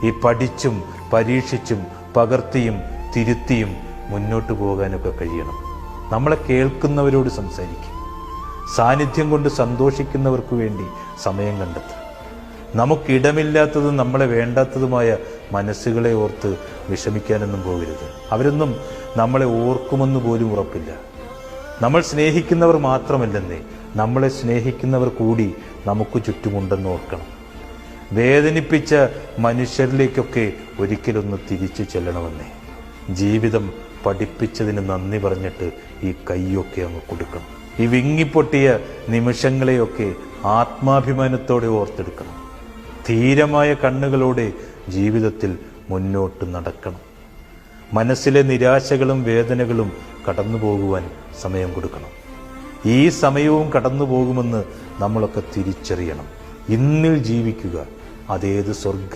ഈ പഠിച്ചും പരീക്ഷിച്ചും പകർത്തിയും തിരുത്തിയും മുന്നോട്ട് പോകാനൊക്കെ കഴിയണം. നമ്മളെ കേൾക്കുന്നവരോട് സംസാരിക്കും. സാന്നിധ്യം കൊണ്ട് സന്തോഷിക്കുന്നവർക്ക് വേണ്ടി സമയം കണ്ടെത്തുക. നമുക്കിടമില്ലാത്തതും നമ്മളെ വേണ്ടാത്തതുമായ മനസ്സുകളെ ഓർത്ത് വിഷമിക്കാനൊന്നും പോകരുത്. അവരൊന്നും നമ്മളെ ഓർക്കുമെന്ന് പോലും ഉറപ്പില്ല. നമ്മൾ സ്നേഹിക്കുന്നവർ മാത്രമല്ലെന്നേ, നമ്മളെ സ്നേഹിക്കുന്നവർ കൂടി നമുക്ക് ചുറ്റുമുണ്ടെന്ന് ഓർക്കണം. വേദനിപ്പിച്ച മനുഷ്യരിലേക്കൊക്കെ ഒരിക്കലൊന്ന് തിരിച്ചു ചെല്ലണമെന്നേ. ജീവിതം പഠിപ്പിച്ചതിന് നന്ദി പറഞ്ഞിട്ട് ഈ കൈയൊക്കെ അങ്ങ് കൊടുക്കണം. ഈ വിങ്ങിപ്പൊട്ടിയ നിമിഷങ്ങളെയൊക്കെ ആത്മാഭിമാനത്തോടെ ഓർത്തെടുക്കണം. ധീരമായ കണ്ണുകളോടെ ജീവിതത്തിൽ മുന്നോട്ട് നടക്കണം. മനസ്സിലെ നിരാശകളും വേദനകളും കടന്നു പോകുവാൻ സമയം കൊടുക്കണം. ഈ സമയവും കടന്നു പോകുമെന്ന് നമ്മളൊക്കെ തിരിച്ചറിയണം. ഇന്നിൽ ജീവിക്കുക, അതേത് സ്വർഗമാണ്.